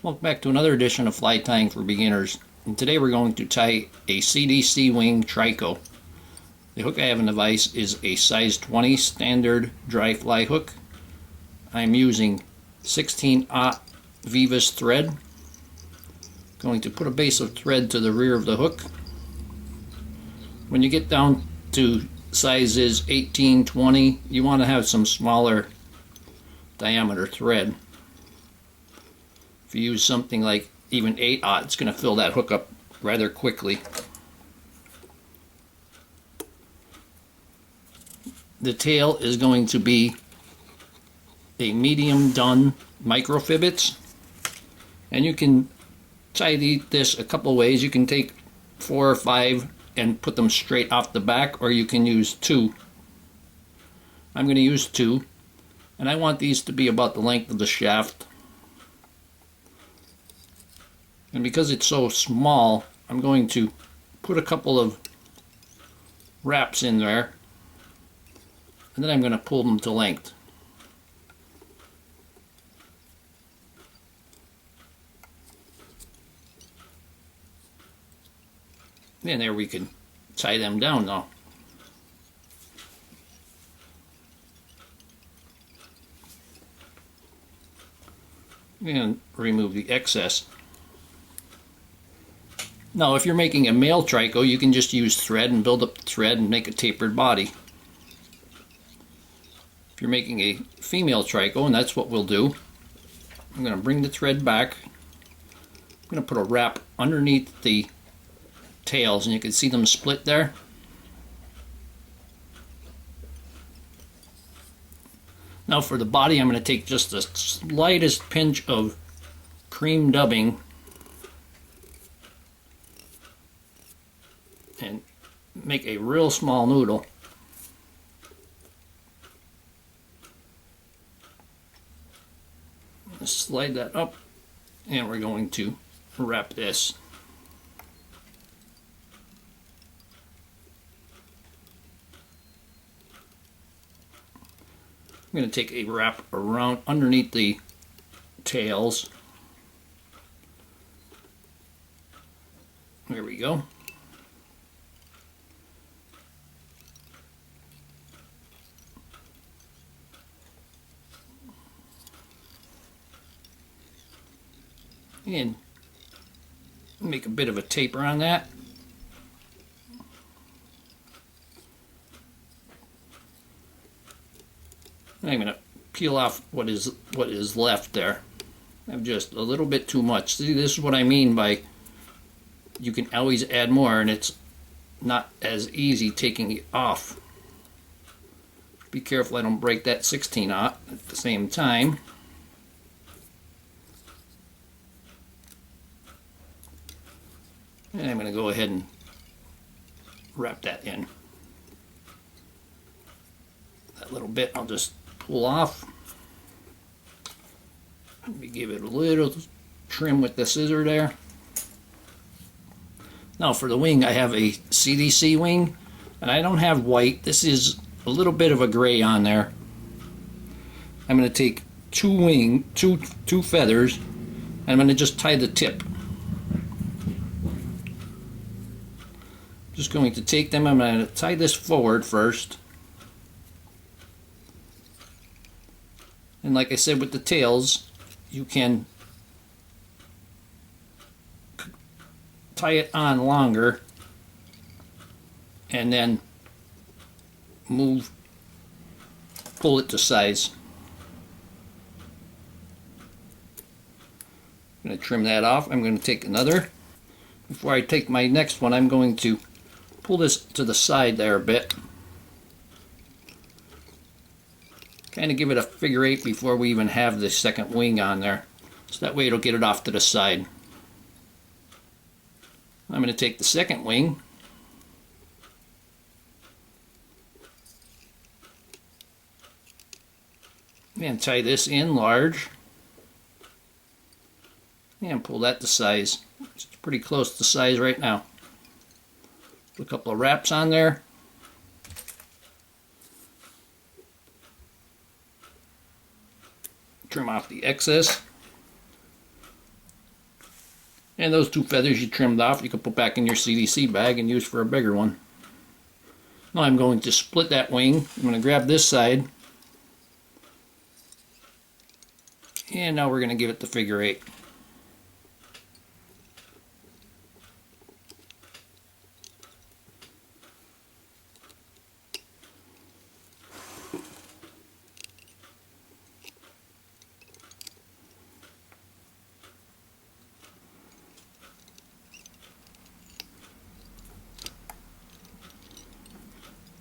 Welcome back to another edition of Fly Tying for Beginners. And today we're going to tie a CDC wing Trico. The hook I have in the vise is a size 20 standard dry fly hook. I'm using 16-aught Vivas thread. Going to put a base of thread to the rear of the hook. When you get down to sizes 18, 20, you want to have some smaller diameter thread. If you use something like even 8-aught, it's going to fill that hook up rather quickly. The tail is going to be a medium done microfibbets, and you can tie this a couple ways. You can take 4 or 5 and put them straight off the back, or you can use 2. I'm going to use 2, and I want these to be about the length of the shaft. And because it's so small, I'm going to put a couple of wraps in there, and then I'm going to pull them to length. And there we can tie them down now. And remove the excess. Now, if you're making a male Trico, you can just use thread and build up the thread and make a tapered body. If you're making a female Trico, and that's what we'll do, I'm going to bring the thread back. I'm going to put a wrap underneath the tails, and you can see them split there. Now for the body, I'm going to take just the slightest pinch of cream dubbing and make a real small noodle. Slide that up, and we're going to wrap this. I'm going to take a wrap around underneath the tails. There we go. And make a bit of a taper on that. And I'm going to peel off what is left there. I have just a little bit too much. See, this is what I mean by you can always add more, and it's not as easy taking it off. Be careful I don't break that 16-aught at the same time. And I'm going to go ahead and wrap that in. That little bit I'll just pull off. Let me give it a little trim with the scissor there. Now for the wing, I have a CDC wing, and I don't have white. This is a little bit of a gray on there. I'm going to take two feathers, and I'm going to just tie the tip. Just going to take them, I'm going to tie this forward first. And like I said with the tails, you can tie it on longer and then pull it to size. I'm going to trim that off. I'm going to take another. Before I take my next one, I'm going to pull this to the side there a bit. Kind of give it a figure 8 before we even have the second wing on there. So that way it'll get it off to the side. I'm going to take the second wing and tie this in large and pull that to size. It's pretty close to size right now. Put a couple of wraps on there. Trim off the excess. And those 2 feathers you trimmed off, you can put back in your CDC bag and use for a bigger one. Now I'm going to split that wing. I'm going to grab this side. And now we're going to give it the figure 8.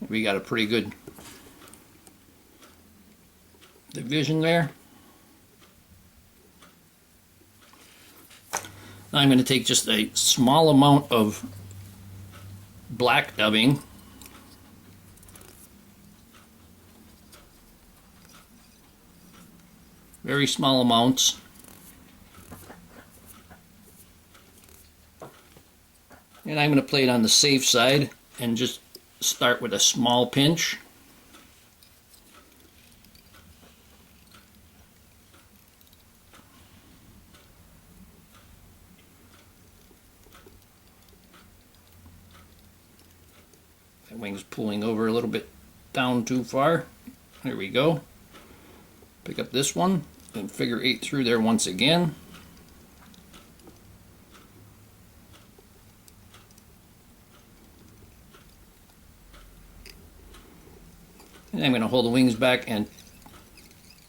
We got a pretty good division there. Now I'm going to take just a small amount of black dubbing. Very small amounts. And I'm going to play it on the safe side and just start with a small pinch. That wing's pulling over a little bit down too far. There we go. Pick up this one and figure 8 through there once again. And I'm going to hold the wings back and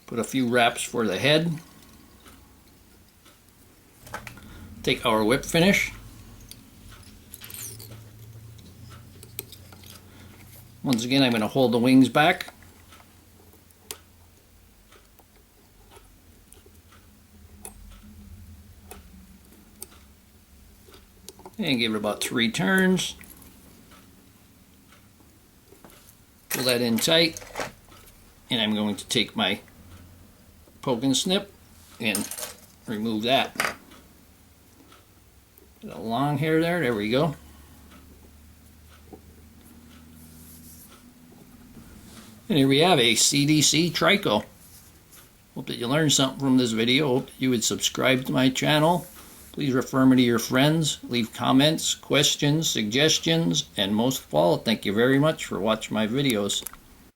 put a few wraps for the head. Take our whip finish. Once again, I'm going to hold the wings back. And give it about 3 turns. Pull that in tight, and I'm going to take my poke and snip and remove that. Get a long hair there we go. And here we have a CDC Trico. Hope that you learned something from this video. Hope that you would subscribe to my channel. Please refer me to your friends, leave comments, questions, suggestions, and most of all, thank you very much for watching my videos.